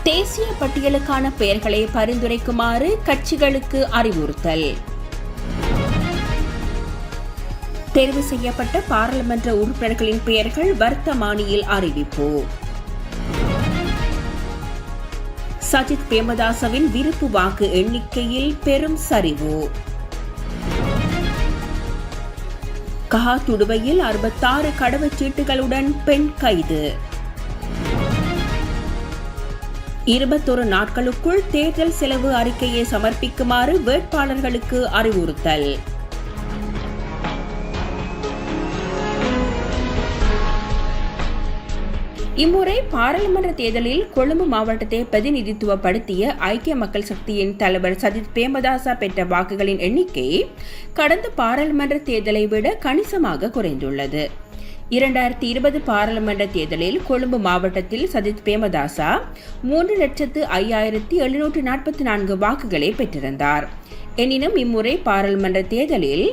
தேசிய பட்டியலுக்கான பெயர்களை பரிந்துரைக்குமாறு கட்சிகளுக்கு அறிவுறுத்தல். தேர்வு செய்யப்பட்ட பாராளுமன்ற உறுப்பினர்களின் பெயர்கள் வர்த்தமானியில் அறிவிப்பு. சஜித் பிரேமதாசவின் விருப்பு வாக்கு எண்ணிக்கையில் பெரும் சரிவு. கஹாதுடுவையில் 66 கடவுச்சீட்டுகளுடன் பெண் கைது. 21 நாட்களுக்குள் தேர்தல் செலவு அறிக்கையை சமர்ப்பிக்குமாறு வேட்பாளர்களுக்கு அறிவுறுத்தல். இம்முறை பாராளுமன்ற தேர்தலில் கொழும்பு மாவட்டத்தை பிரதிநிதித்துவப்படுத்திய ஐக்கிய மக்கள் சக்தியின் தலைவர் சஜித் பிரேமதாச பெற்ற வாக்குகளின் எண்ணிக்கை கடந்த பாராளுமன்ற தேர்தலை விட கணிசமாக குறைந்துள்ளது. 2020 பாராளுமன்ற தேர்தலில் கொழும்பு மாவட்டத்தில் சஜித் பிரேமதாசா 3,05,744 வாக்குகளை பெற்றிருந்தார். எனினும் இம்முறை பாராளுமன்ற தேர்தலில்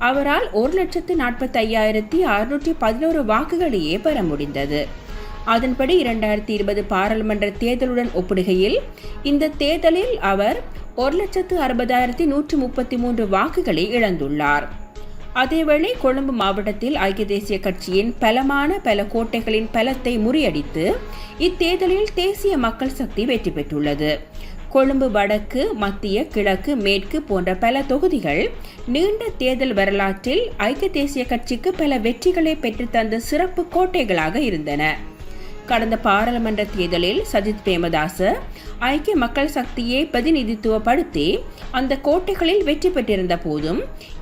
அவரால் 1,45,611 வாக்குகளையே பெற முடிந்தது. அதன்படி 2020 பாராளுமன்ற தேர்தலுடன் ஒப்பிடுகையில் இந்த தேர்தலில் அவர் 1,60,133 வாக்குகளை இழந்துள்ளார். அதேவேளை கொழும்பு மாவட்டத்தில் ஐக்கிய தேசிய கட்சியின் பலமான பல கோட்டைகளின் பலத்தை முறியடித்து இத்தேர்தலில் தேசிய மக்கள் சக்தி வெற்றி பெற்றுள்ளது. கொழும்பு வடக்கு, மத்திய, கிழக்கு, மேற்கு போன்ற பல தொகுதிகள் நீண்ட தேர்தல் வரலாற்றில் ஐக்கிய தேசிய கட்சிக்கு பல வெற்றிகளை பெற்றுத்தந்த சிறப்பு கோட்டைகளாக இருந்தன. கடந்த பாராளுமன்ற தேர்தலில் சஜித் பிரேமதாச ஐக்கிய மக்கள் சக்தியை பிரதிநிதித்துவப்படுத்தி அந்த கோட்டைகளில் வெற்றி பெற்றிருந்த போதும்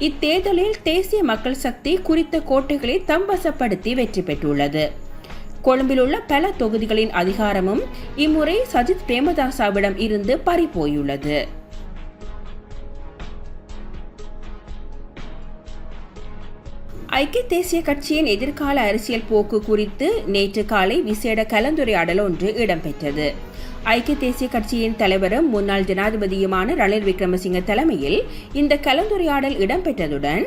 இத்தேர்தலில் தேசிய மக்கள் சக்தி குறித்த கோட்டைகளை தம்வசப்படுத்தி வெற்றி பெற்றுள்ளது. கொழும்பில் உள்ள பல தொகுதிகளின் அதிகாரமும் இம்முறை சஜித் பிரேமதாசாவிடம் இருந்து பறிபோயுள்ளது. ஐக்கிய தேசிய கட்சியின் எதிர்கால அரசியல் போக்கு குறித்து நேற்று காலை விசேட கலந்துரையாடல் ஒன்று இடம்பெற்றது. ஐக்கிய தேசிய கட்சியின் தலைவரும் முன்னாள் ஜனாதிபதியுமான ரணில் விக்ரமசிங்க தலைமையில் இந்த கலந்துரையாடல் இடம்பெற்றதுடன்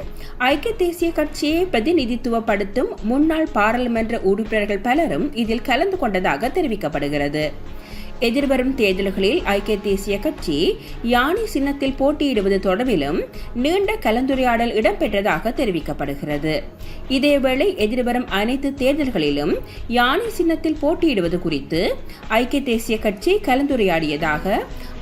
ஐக்கிய தேசிய கட்சியை பிரதிநிதித்துவப்படுத்தும் முன்னாள் பாராளுமன்ற உறுப்பினர்கள் பலரும் இதில் கலந்து கொண்டதாக தெரிவிக்கப்படுகிறது. எதிர்வரும் தேர்தல்களில் ஐக்கிய தேசிய கட்சி யானை சின்னத்தில் போட்டியிடுவது தொடர்பிலும் நீண்ட கலந்துரையாடல் இடம்பெற்றதாக தெரிவிக்கப்படுகிறது. இதேவேளை எதிர்வரும் அனைத்து தேர்தல்களிலும் யானை சின்னத்தில் போட்டியிடுவது குறித்து ஐக்கிய தேசிய கட்சி கலந்துரையாடியதாக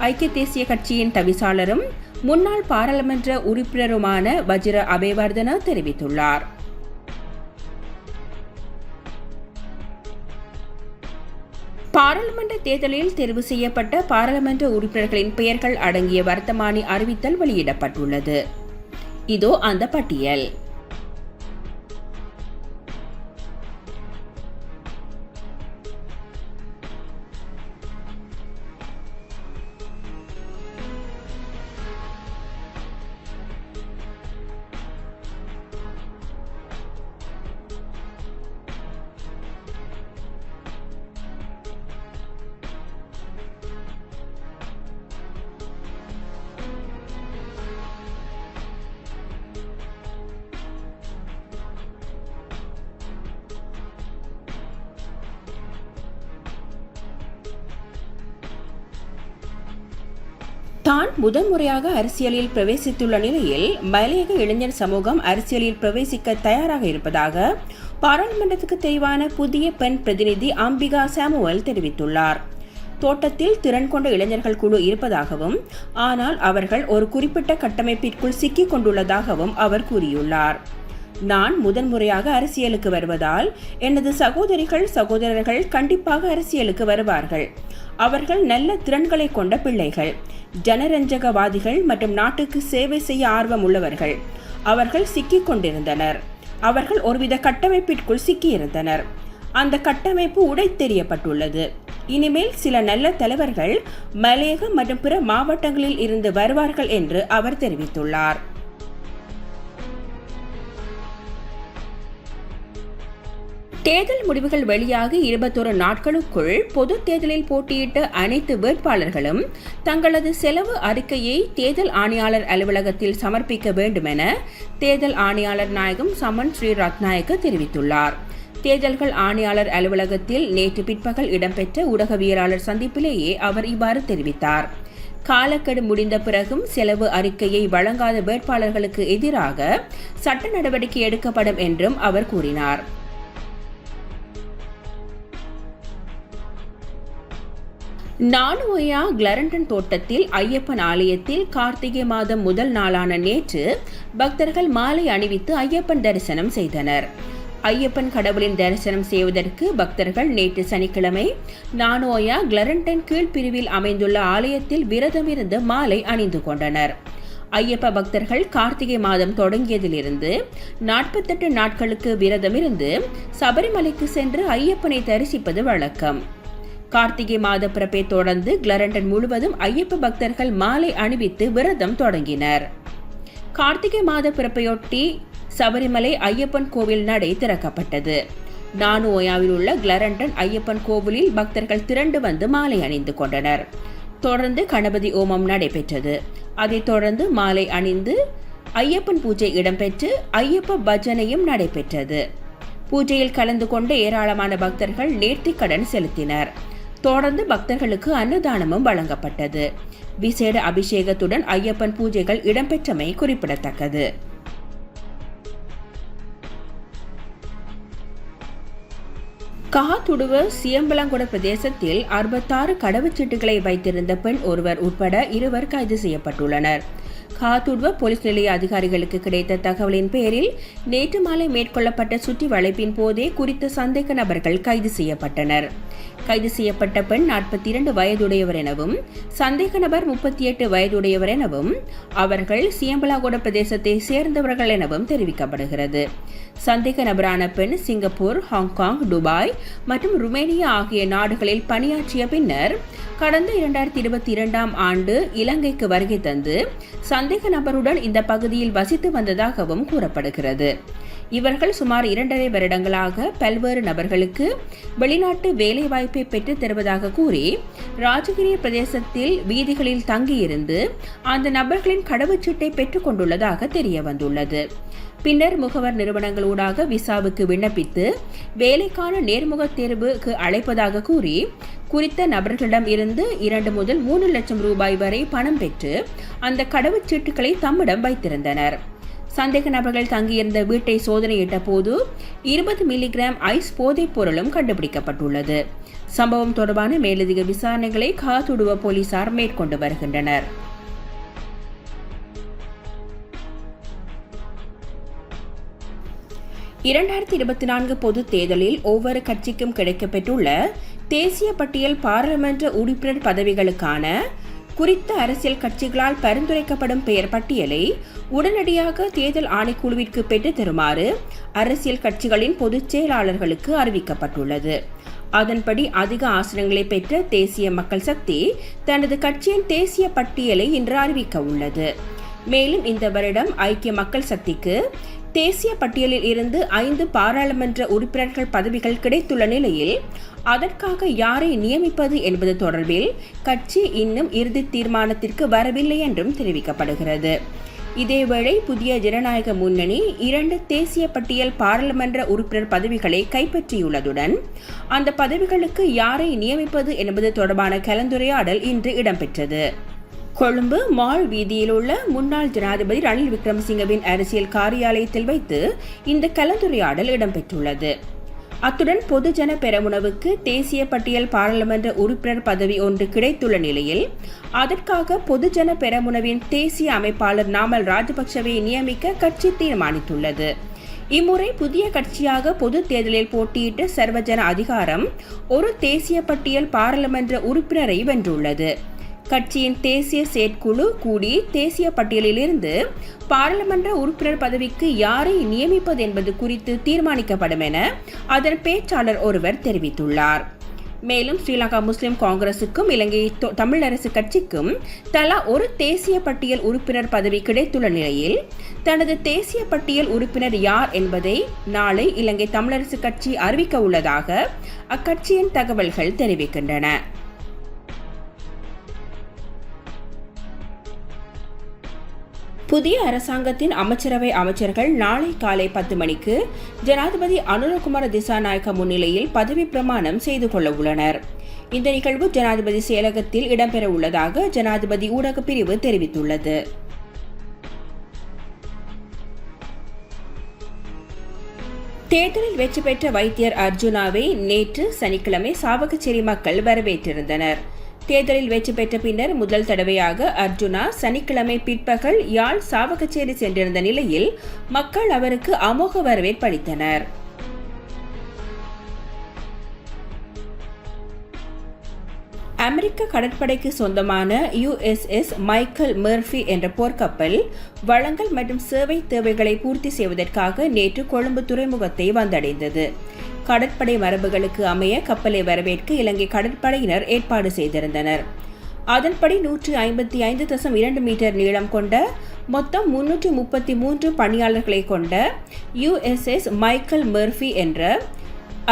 ஐக்கிய தேசிய கட்சியின் தவிசாளரும் முன்னாள் பாராளுமன்ற உறுப்பினருமான வஜிர அபேவர்தன தெரிவித்துள்ளார். பாராளுமன்ற தேர்தலில் தேர்வு செய்யப்பட்ட பாராளுமன்ற உறுப்பினர்களின் பெயர்கள் அடங்கிய வர்த்தமானி அறிவித்தல் வெளியிடப்பட்டுள்ளது. இதோ அந்த பட்டியல். தான் முதன்முறையாக அரசியலில் பிரவேசித்துள்ள நிலையில் மலையக இளைஞர் சமூகம் அரசியலில் பிரவேசிக்க தயாராக இருப்பதாக பாராளுமன்றத்துக்கு தெரிவான புதிய பெண் பிரதிநிதி அம்பிகா சாமுவல் தெரிவித்துள்ளார். தோட்டத்தில் திறன் கொண்ட இளைஞர்கள் குழு இருப்பதாகவும் ஆனால் அவர்கள் ஒரு குறிப்பிட்ட கட்டமைப்பிற்குள் சிக்கிக் கொண்டுள்ளதாகவும் அவர் கூறியுள்ளார். நான் முதன்முறையாக அரசியலுக்கு வருவதால் எனது சகோதரிகள் சகோதரர்கள் கண்டிப்பாக அரசியலுக்கு வருவார்கள். அவர்கள் நல்ல திறன்களை கொண்ட பிள்ளைகள், ஜனரஞ்சகவாதிகள் மற்றும் நாட்டுக்கு சேவை செய்ய ஆர்வம் உள்ளவர்கள். அவர்கள் சிக்கிக் கொண்டிருந்தனர். அவர்கள் ஒருவித கட்டமைப்பிற்குள் சிக்கியிருந்தனர். அந்த கட்டமைப்பு உடைத்தெறியப்பட்டுள்ளது. இனிமேல் சில நல்ல தலைவர்கள் மலையக மற்றும் பிற மாவட்டங்களில் இருந்து வருவார்கள் என்று அவர் தெரிவித்துள்ளார். தேர்தல் முடிவுகள் வெளியாகி 21 நாட்களுக்குள் பொது தேர்தலில் போட்டியிட்ட அனைத்து வேட்பாளர்களும் தங்களது செலவு அறிக்கையை தேர்தல் ஆணையாளர் அலுவலகத்தில் சமர்ப்பிக்க வேண்டும் என தேர்தல் ஆணையாளர் நாயகம் சமன் ஸ்ரீ ரத்நாயக்க தெரிவித்துள்ளார். தேர்தல்கள் ஆணையாளர் அலுவலகத்தில் நேற்று பிற்பகல் இடம்பெற்ற ஊடகவியலாளர் சந்திப்பிலேயே அவர் இவ்வாறு தெரிவித்தார். காலக்கெடு முடிந்த பிறகும் செலவு அறிக்கையை வழங்காத வேட்பாளர்களுக்கு எதிராக சட்ட நடவடிக்கை எடுக்கப்படும் என்றும் அவர் கூறினார். நானுயா கிளரண்டன் தோட்டத்தில் ஐயப்பன் ஆலயத்தில் கார்த்திகை மாதம் முதல் நாளான நேற்று பக்தர்கள் மாலை அணிவித்து ஐயப்பன் தரிசனம் செய்தனர். ஐயப்பன் கடவுளின் தரிசனம் செய்வதற்கு பக்தர்கள் நேற்று சனிக்கிழமை நானோயா கிளரண்டன் கீழ்பிரிவில் அமைந்துள்ள ஆலயத்தில் விரதமிருந்து மாலை அணிந்து கொண்டனர். ஐயப்ப பக்தர்கள் கார்த்திகை மாதம் தொடங்கியதிலிருந்து 48 நாட்களுக்கு விரதமிருந்து சபரிமலைக்கு சென்று ஐயப்பனை தரிசிப்பது வழக்கம். கார்த்திகை மாத பிறப்பை தொடர்ந்து கிளரண்டன் முழுவதும் ஐயப்ப பக்தர்கள் மாலை அணிவித்து விரதம் தொடங்கினர். கார்த்திகை மாத பிறப்பையொட்டி சபரிமலை ஐயப்பன் கோவில் நடை திறக்கப்பட்டது. நானுயாவில் உள்ள கிளரண்டன் ஐயப்பன் கோவிலில் பக்தர்கள் திரண்டு வந்து மாலை அணிந்து கொண்டனர். தொடர்ந்து கணபதி ஓமம் நடைபெற்றது. அதைத் தொடர்ந்து மாலை அணிந்து ஐயப்பன் பூஜை இடம்பெற்று ஐயப்ப பஜனையும் நடைபெற்றது. பூஜையில் கலந்து கொண்ட ஏராளமான பக்தர்கள் நேர்த்திக்கடன் செலுத்தினர். தொடர்ந்து பக்தர்களுக்கு அன்னதானமும் வழங்கப்பட்டது. விசேட அபிஷேகத்துடன் ஐயப்பன் பூஜைகள் இடம்பெற்றமை குறிப்பிடத்தக்கது. காத்துடுவ சியம்பலங்குட பிரதேசத்தில் 66 கடவுச்சீட்டுகளை வைத்திருந்த பெண் ஒருவர் உட்பட 2 கைது செய்யப்பட்டுள்ளனர். காத்துடுவ போலீஸ் நிலைய அதிகாரிகளுக்கு கிடைத்த தகவலின் பேரில் நேற்று மாலை மேற்கொள்ளப்பட்ட சுற்றி வளைப்பின் போதே குறித்த சந்தேக நபர்கள் கைது செய்யப்பட்டனர். கைது செய்யப்பட்ட பெண் 42 வயதுடையவர் எனவும் சந்தேக நபர் 38 வயதுடையவர் எனவும் அவர்கள் சியம்பலாகோட பிரதேசத்தை சேர்ந்தவர்கள் எனவும் தெரிவிக்கப்படுகிறது. சந்தேக நபரான பெண் சிங்கப்பூர், ஹாங்காங், துபாய் மற்றும் ருமேனியா ஆகிய நாடுகளில் பணியாற்றிய பின்னர் கடந்த 2022ஆம் ஆண்டு இலங்கைக்கு வருகை தந்து சந்தேக நபருடன் இந்த பகுதியில் வசித்து வந்ததாகவும் கூறப்படுகிறது. இவர்கள் சுமார் 2.5 வருடங்களாக பல்வேறு நபர்களுக்கு வெளிநாட்டு வேலைவாய்ப்பை பெற்றுத் தருவதாக கூறி ராஜகிரிய பிரதேசத்தில் வீதிகளில் தங்கியிருந்து அந்த நபர்களின் கடவுச்சீட்டை பெற்றுக் கொண்டுள்ளதாக தெரிய வந்துள்ளது. பின்னர் முகவர் நிறுவனங்களூடாக விசாவுக்கு விண்ணப்பித்து வேலைக்கான நேர்முக தேர்வுக்கு அழைப்பதாக கூறி குறித்த நபர்களிடம் இருந்து 2 முதல் 3 லட்சம் ரூபாய் வரை பணம் பெற்று அந்த கடவுச்சீட்டுகளை தம்மிடம் வைத்திருந்தனர். சந்தேக நபர்கள் தங்கியிருந்த வீட்டை சோதனையிட்ட போது 20 மில்லிகிராம் ஐஸ் போதைப் பொருளும் கண்டுபிடிக்கப்பட்டுள்ளது. சம்பவம் தொடர்பான மேலதிக விசாரணைகளை காத்துடுவ போலீசார் மேற்கொண்டு வருகின்றனர். (2024) பொது தேர்தலில் ஒவ்வொரு கட்சிக்கும் கிடைக்கப்பெற்றுள்ள தேசிய பட்டியல் பாராளுமன்ற உறுப்பினர் பதவிகளுக்கான குறித்த அரசியல் கட்சிகளால் பரிந்துரைக்கப்படும் பெயர் பட்டியலை உடனடியாக தேர்தல் ஆணைக்குழுவிற்கு பெற்று தருமாறு அரசியல் கட்சிகளின் பொதுச் செயலாளர்களுக்கு அறிவிக்கப்பட்டுள்ளது. அதன்படி அதிக ஆசனங்களை பெற்ற தேசிய மக்கள் சக்தி தனது கட்சியின் தேசிய பட்டியலை இன்று அறிவிக்க உள்ளது. மேலும் இந்த வருடம் ஐக்கிய மக்கள் சக்திக்கு தேசிய பட்டியலில் இருந்து 5 பாராளுமன்ற உறுப்பினர்கள் பதவிகள் கிடைத்துள்ள நிலையில் அதற்காக யாரை நியமிப்பது என்பது தொடர்பில் கட்சி இன்னும் இறுதி தீர்மானத்திற்கு வரவில்லை என்றும் தெரிவிக்கப்படுகிறது. இதேவேளை புதிய ஜனநாயக முன்னணி 2 தேசிய பட்டியல் பாராளுமன்ற உறுப்பினர் பதவிகளை கைப்பற்றியுள்ளதுடன் அந்த பதவிகளுக்கு யாரை நியமிப்பது என்பது தொடர்பான கலந்துரையாடல் இன்று இடம்பெற்றது. கொழும்பு மால் வீதியில் உள்ள முன்னாள் ஜனாதிபதி ரணில் விக்ரமசிங்கவின் அரசியல் காரியாலயத்தில் வைத்து இந்த கலந்துரையாடல் இடம்பெற்றுள்ளது. அத்துடன் பொதுஜன பெரமுனவுக்கு தேசிய பட்டியல் பாராளுமன்ற உறுப்பினர் பதவி ஒன்று கிடைத்துள்ள நிலையில் அதற்காக பொதுஜன பெரமுனவின் தேசிய அமைப்பாளர் நாமல் ராஜபக்சவை நியமிக்க கட்சி தீர்மானித்துள்ளது. இம்முறை புதிய கட்சியாக பொது தேர்தலில் போட்டியிட்ட சர்வஜன அதிகாரம் ஒரு தேசிய பட்டியல் பாராளுமன்ற உறுப்பினரை வென்றுள்ளது. கட்சியின் தேசிய செயற்குழு கூடி தேசிய பட்டியலிலிருந்து பாராளுமன்ற உறுப்பினர் பதவிக்கு யாரை நியமிப்பது என்பது குறித்து தீர்மானிக்கப்படும் என அதன் பேச்சாளர் ஒருவர் தெரிவித்துள்ளார். மேலும் ஸ்ரீலங்கா முஸ்லிம் காங்கிரசுக்கும் இலங்கை தமிழரசு கட்சிக்கும் தலா ஒரு தேசிய பட்டியல் உறுப்பினர் பதவி கிடைத்துள்ள நிலையில் தனது தேசிய பட்டியல் உறுப்பினர் யார் என்பதை நாளை இலங்கை தமிழரசு கட்சி அறிவிக்க உள்ளதாக அக்கட்சியின் தகவல்கள் தெரிவிக்கின்றன. புதிய அரசாங்கத்தின் அமைச்சரவை அமைச்சர்கள் நாளை காலை 10 மணிக்கு ஜனாதிபதி அனுரகுமார திசாநாயக்க முன்னிலையில் பதவி பிரமாணம் செய்து கொள்ள உள்ளனர். இந்த நிகழ்வு ஜனாதிபதி செயலகத்தில் இடம்பெற உள்ளதாக ஜனாதிபதி ஊடக பிரிவு தெரிவித்துள்ளது. தேர்தலில் வெற்றி பெற்ற வைத்தியர் அர்ஜுனாவை நேற்று சனிக்கிழமை சாவகச்சேரி மக்கள் வரவேற்றிருந்தனர். தேர்தலில் வெற்றி பெற்ற பின்னர் முதல் தடவையாக அர்ஜுனா சனிக்கிழமை பிற்பகல் யாழ் சாவகச்சேரி சென்றிருந்த நிலையில் மக்கள் அவருக்கு அமோக வரவேற்பளித்தனர். அமெரிக்க கடற்படைக்கு சொந்தமான USS மைக்கேல் மெர்ஃபி என்ற போர்க்கப்பல் வளங்கள் மற்றும் சேவை தேவைகளை பூர்த்தி செய்வதற்காக நேற்று கொழும்பு துறைமுகத்தை வந்தடைந்தது. கடற்படை மரபுகளுக்கு அமைய கப்பலை வரவேற்க இலங்கை கடற்படையினர் ஏற்பாடு செய்திருந்தனர். அதன்படி 155.2 மீட்டர் நீளம் கொண்ட மொத்தம் 333 பணியாளர்களை கொண்ட USS மைக்கேல் மெர்ஃபி என்ற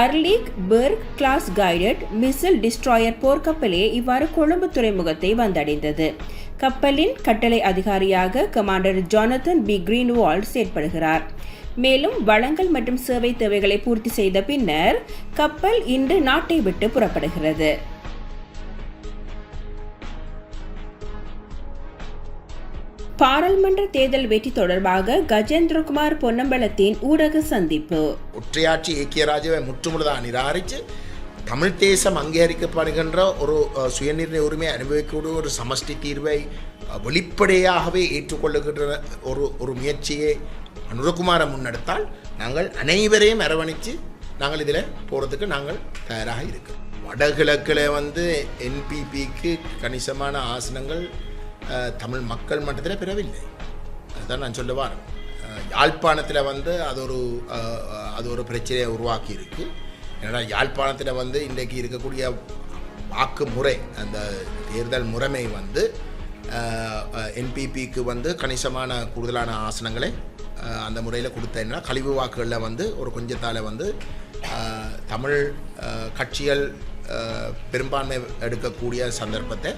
அர்லீக் பெர்க் கிளாஸ் கைடட் மிசில் டிஸ்ட்ராயர் போர்க்கப்பலே இவ்வாறு கொழும்பு துறைமுகத்தை வந்தடைந்தது. கப்பலின் கட்டளை அதிகாரியாக கமாண்டர் ஜானத்தன் பி கிரீன்வால்ட் செயற்படுகிறார். மேலும் வளங்கள் மற்றும் சேவை தேவைகளை பூர்த்தி செய்த பின்னர் கப்பல் இன்று நாட்டை விட்டு புறப்படுகிறது. பாராளுமன்ற தேர்தல் வெற்றி தொடர்பாக கஜேந்திரகுமார் பொன்னம்பலத்தின் ஊடக சந்திப்பு. ஒற்றையாட்சி ஏக்கிய ராஜாவை முற்றுமுழுதாக நிராகரித்து தமிழ் தேசம் அங்கீகரிக்கப்படுகின்ற ஒரு சுயநிர்ணய உரிமை அனுபவிக்கக்கூடிய ஒரு சமஷ்டி தீர்வை வெளிப்படையாகவே ஏற்றுக்கொள்ளுகின்ற ஒரு முயற்சியை அனுரகுமார முன்னெடுத்தால் நாங்கள் அனைவரையும் அரவணைச்சு நாங்கள் இதில் போகிறதுக்கு நாங்கள் தயாராக இருக்கிறோம். வடகிழக்கில் NPPக்கு கணிசமான ஆசனங்கள் தமிழ் மக்கள் மட்டத்தில் பெறவில்லை. அதுதான் நான் சொல்ல வரேன். யாழ்ப்பாணத்தில் அது ஒரு பிரச்சனையை உருவாக்கி இருக்கு. ஏன்னா யாழ்ப்பாணத்தில் இன்றைக்கு இருக்கக்கூடிய வாக்கு முறை, அந்த தேர்தல் முறைமை NPPக்கு கணிசமான கூடுதலான ஆசனங்களை அந்த முறையில் கொடுத்தேன்னா கழிவு வாக்குகளில் ஒரு கொஞ்சத்தால் தமிழ் கட்சிகள் பெரும்பான்மை எடுக்கக்கூடிய சந்தர்ப்பத்தை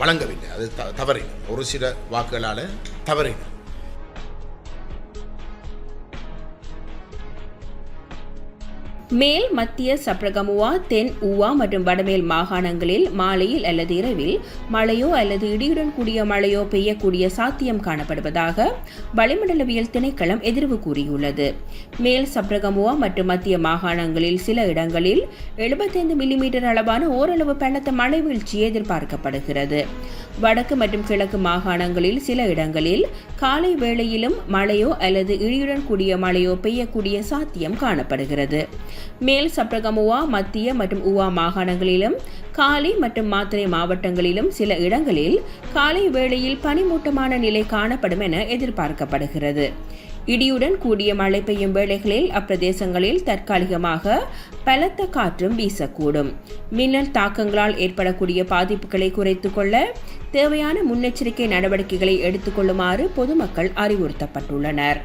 வழங்கவில்லை. அது தவறின, ஒரு சில வாக்குகளால் தவறின. மேல் மத்திய சப்ரகமுவா, தென் ஊவா மற்றும் வடமேல் மாகாணங்களில் மாலையில் அல்லது இரவில் மழையோ அல்லது இடியுடன் கூடிய மழையோ பெய்யக்கூடிய சாத்தியம் காணப்படுவதாக வளிமண்டலவியல் திணைக்களம் எதிர்வு கூறியுள்ளது. மேல் சப்ரகமுவா மற்றும் மத்திய மாகாணங்களில் சில இடங்களில் 75 மில்லிமீட்டர் அளவான ஓரளவு பலத்த மழை வீழ்ச்சி எதிர்பார்க்கப்படுகிறது. வடக்கு மற்றும் கிழக்கு மாகாணங்களில் சில இடங்களில் காலை வேளையிலும் மழையோ அல்லது இடியுடன் கூடிய மழையோ பெய்யக்கூடிய சாத்தியம் காணப்படுகிறது. மேல் சப்ரகமுவா, மத்திய மற்றும் ஊவா மாகாணங்களிலும் காலி மற்றும் மாத்தறை மாவட்டங்களிலும் சில இடங்களில் காலை வேளையில் பனிமூட்டமான நிலை காணப்படும் என எதிர்பார்க்கப்படுகிறது. இடியுடன் கூடிய மழை பெய்யும் வேளைகளில் அப்பிரதேசங்களில் தற்காலிகமாக பலத்த காற்றும் வீசக்கூடும். மின்னல் தாக்கங்களால் ஏற்படக்கூடிய பாதிப்புகளை குறைத்துக் கொள்ள தேவையான முன்னெச்சரிக்கை நடவடிக்கைகளை எடுத்துக்கொள்ளுமாறு பொதுமக்கள் அறிவுறுத்தப்பட்டுள்ளனர்.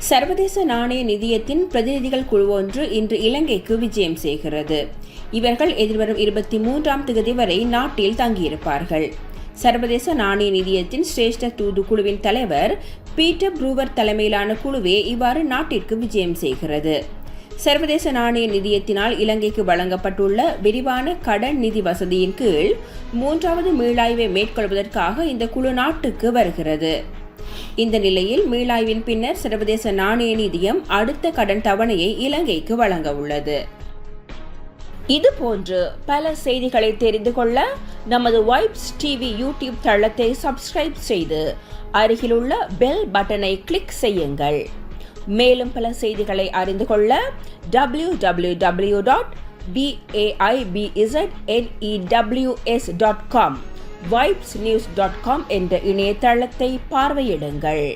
சர்வதேச நாணய நிதியத்தின் பிரதிநிதிகள் குழு ஒன்று இன்று இலங்கைக்கு விஜயம் செய்கிறது. இவர்கள் எதிர்வரும் 23ஆம் தேதி வரை நாட்டில் தங்கியிருப்பார்கள். சர்வதேச நாணய நிதியத்தின் சிரேஷ்ட தூது குழுவின் தலைவர் பீட்டர் ப்ரூவர் தலைமையிலான குழுவே இவ்வாறு நாட்டிற்கு விஜயம் செய்கிறது. சர்வதேச நாணய நிதியத்தினால் இலங்கைக்கு வழங்கப்பட்டுள்ள விரிவான கடன் நிதி வசதியின் கீழ் 3வது மீளாய்வை மேற்கொள்வதற்காக இந்த குழு நாட்டுக்கு வருகிறது. இந்த நிலையில் மீளாய்வின் பின்னர் சர்வதேச நாணய நிதியம் அடுத்த கடன் தவணையை இலங்கைக்கு வழங்க உள்ளது. இதுபோன்று பல செய்திகளை தெரிந்து கொள்ள நமது வைப்ஸ் டிவி யூடியூப் தளத்தை சப்ஸ்கிரைப் செய்து அருகிலுள்ள பெல் பட்டனை கிளிக் செய்யுங்கள். மேலும் பல செய்திகளை அறிந்து கொள்ள www.vaibznews.com vibesnews.com என்ற இணையதளத்தை பார்வையிடுங்கள்.